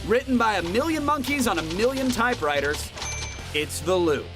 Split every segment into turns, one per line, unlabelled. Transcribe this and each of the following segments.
Written by a million monkeys on a million typewriters, it's The Loop.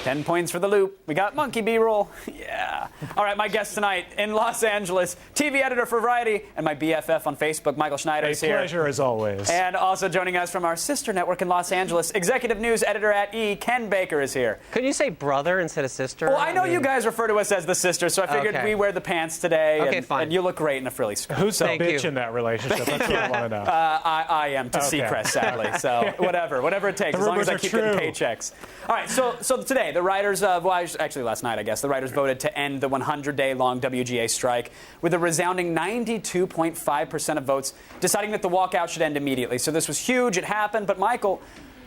10 points for The Loop. We got monkey B-roll. Yeah. All right, my guest tonight in Los Angeles, TV editor for Variety, and my BFF on Facebook, Michael Schneider, is here.
A pleasure as always.
And also joining us from our sister network in Los Angeles, executive news editor at E, Ken Baker, is here.
Couldn't you say brother instead of sister?
Well, I know you guys refer to us as the sister, so I figured we wear the pants today.
Okay,
and,
fine.
And you look great in a frilly skirt.
Who's the bitch in that relationship? That's what I want to know.
I am to Seacrest, sadly. So whatever it takes, as long as I keep getting paychecks. All right, so today, the writers of, actually last night, I guess, the writers voted to end the 100-day-long WGA strike with a resounding 92.5% of votes deciding that the walkout should end immediately. So this was huge. It happened. But, Michael,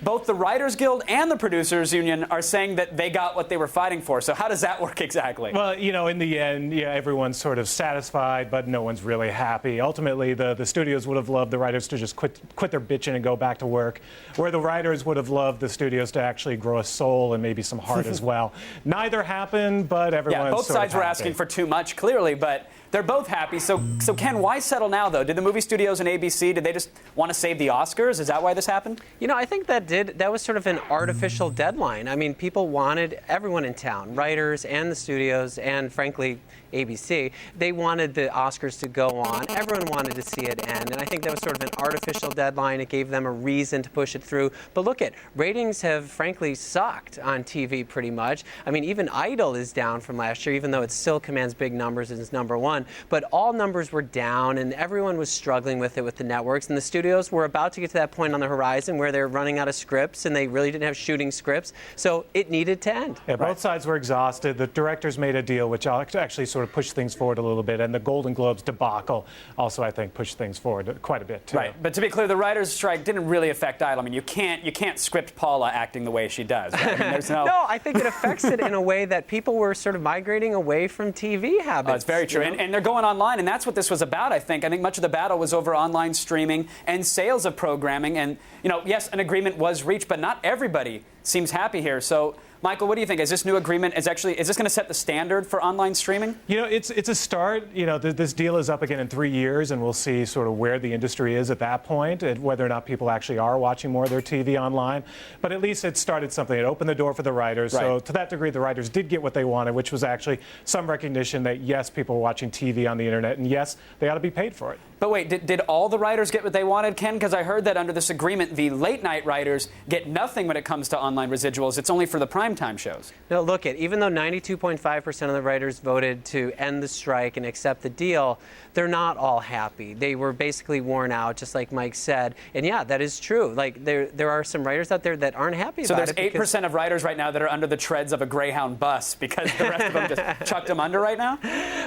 both the Writers Guild and the Producers Union are saying that they got what they were fighting for. So how does that work exactly?
Well, you know, in the end, yeah, everyone's sort of satisfied, but no one's really happy. Ultimately, the studios would have loved the writers to just quit their bitching and go back to work, where the writers would have loved the studios to actually grow a soul and maybe some heart as well. Neither happened, but everyone's
both
sort of
sides were
happy.
asking for too much, clearly, but they're both happy. So Ken, why settle now, though? Did the movie studios and ABC, did they just want to save the Oscars? Is that why this happened?
You know, I think that was sort of an artificial deadline. I mean, people wanted, everyone in town, writers and the studios and, frankly, ABC, they wanted the Oscars to go on. Everyone wanted to see it end, and I think that was sort of an artificial deadline. It gave them a reason to push it through. But look at, ratings have frankly sucked on TV pretty much. I mean, even Idol is down from last year, even though it still commands big numbers and is #1. But all numbers were down, and everyone was struggling with it with the networks, and the studios were about to get to that point on the horizon where they're running out of scripts, and they really didn't have shooting scripts, so it needed to end.
Yeah, both sides were exhausted. The directors made a deal which actually sort of pushed things forward a little bit, and the Golden Globes debacle also, I think, pushed things forward quite a bit too.
Right, but to be clear, the writers' strike didn't really affect Idol. I mean, you can't script Paula acting the way she does. Right? I mean, there's no.
No, I think it affects it in a way that people were sort of migrating away from TV habits.
Oh, it's very true, and they're going online, and that's what this was about. I think much of the battle was over online streaming and sales of programming, and yes, an agreement was reached, but not everybody seems happy here. So, Michael, what do you think? Is this new agreement is this going to set the standard for online streaming? You know,
it's a start. You know, this deal is up again in 3 years, and we'll see sort of where the industry is at that point, and whether or not people actually are watching more of their TV online. But at least it started something. It opened the door for the writers. Right. So to that degree, the writers did get what they wanted, which was actually some recognition that, yes, people are watching TV on the internet, and yes, they ought to be paid for it.
But wait, did all the writers get what they wanted, Ken? Because I heard that under this agreement, the late-night writers get nothing when it comes to online residuals. It's only for the primetime shows.
No, look, even though 92.5% of the writers voted to end the strike and accept the deal, they're not all happy. They were basically worn out, just like Mike said. And yeah, that is true. Like, there are some writers out there that aren't happy about it.
So there's 8% of writers right now that are under the treads of a Greyhound bus because the rest of them just chucked them under right now?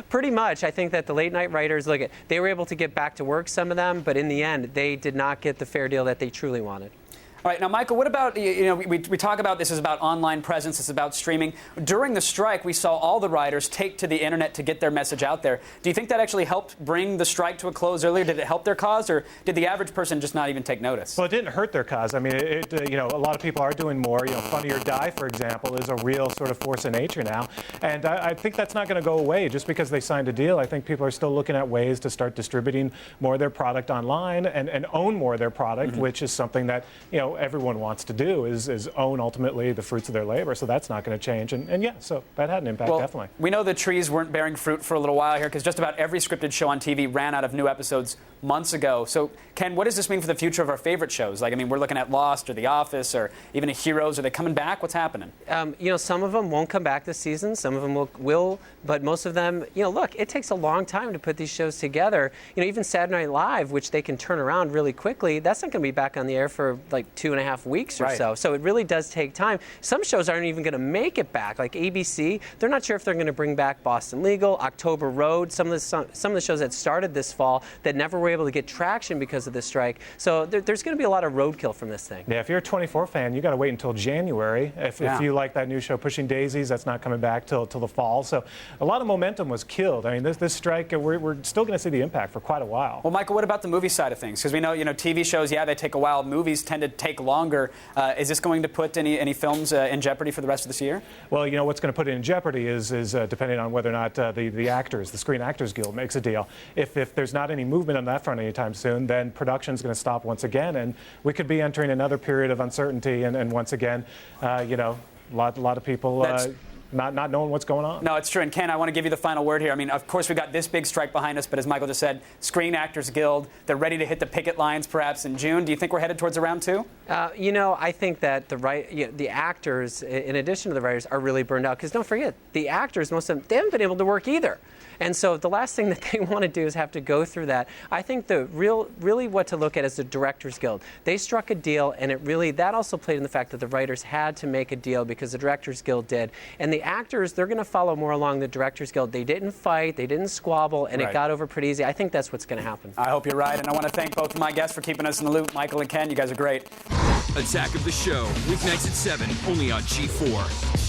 Pretty much. I think that the late-night writers, they were able to get back to work, some of them, but in the end, they did not get the fair deal that they truly wanted.
All right, now, Michael, what about, we talk about this is about online presence, it's about streaming. During the strike, we saw all the writers take to the internet to get their message out there. Do you think that actually helped bring the strike to a close earlier? Did it help their cause, or did the average person just not even take notice?
Well, it didn't hurt their cause. I mean, a lot of people are doing more. Funny or Die, for example, is a real sort of force of nature now. And I think that's not going to go away just because they signed a deal. I think people are still looking at ways to start distributing more of their product online and own more of their product, which is something that, everyone wants to do is own ultimately the fruits of their labor. So that's not going to change. And yeah, so that had an impact, definitely.
We know the trees weren't bearing fruit for a little while here because just about every scripted show on TV ran out of new episodes months ago. So, Ken, what does this mean for the future of our favorite shows? Like, I mean, we're looking at Lost or The Office or even Heroes. Are they coming back? What's happening?
Some of them won't come back this season. Some of them will, but most of them, look, it takes a long time to put these shows together. Even Saturday Night Live, which they can turn around really quickly, that's not going to be back on the air for like 2.5 weeks or so. So it really does take time. Some shows aren't even going to make it back. Like ABC, they're not sure if they're going to bring back Boston Legal, October Road, some of the shows that started this fall that never were able to get traction because of the strike. So there's going to be a lot of roadkill from this thing.
Yeah, if you're a 24 fan, you got to wait until January. If you like that new show Pushing Daisies, that's not coming back till the fall. So a lot of momentum was killed. I mean, this strike, we're still going to see the impact for quite a while.
Well, Michael, what about the movie side of things? Because we know, TV shows, they take a while. Movies tend to take take longer. Is this going to put any films in jeopardy for the rest of this year?
Well, you know, what's going to put it in jeopardy is depending on whether or not the Screen Actors Guild makes a deal. If there's not any movement on that front anytime soon, then production's going to stop once again, and we could be entering another period of uncertainty, and once again, you know, a lot of people not knowing what's going on.
No, it's true. And Ken, I want to give you the final word here. I mean, of course, we got this big strike behind us, but as Michael just said, Screen Actors Guild, they're ready to hit the picket lines perhaps in June. Do you think we're headed towards a round two?
You know, I think that the actors, in addition to the writers, are really burned out. Because don't forget, the actors, most of them, they haven't been able to work either. And so the last thing that they want to do is have to go through that. I think really what to look at is the Directors Guild. They struck a deal, and that also played in the fact that the writers had to make a deal because the Directors Guild did. And the actors, they're going to follow more along the Directors Guild. They didn't fight, they didn't squabble, and it got over pretty easy. I think that's what's going to happen.
I hope you're right, and I want to thank both of my guests for keeping us in the loop. Michael and Ken, you guys are great.
Attack of the Show, weeknights at 7, only on G4.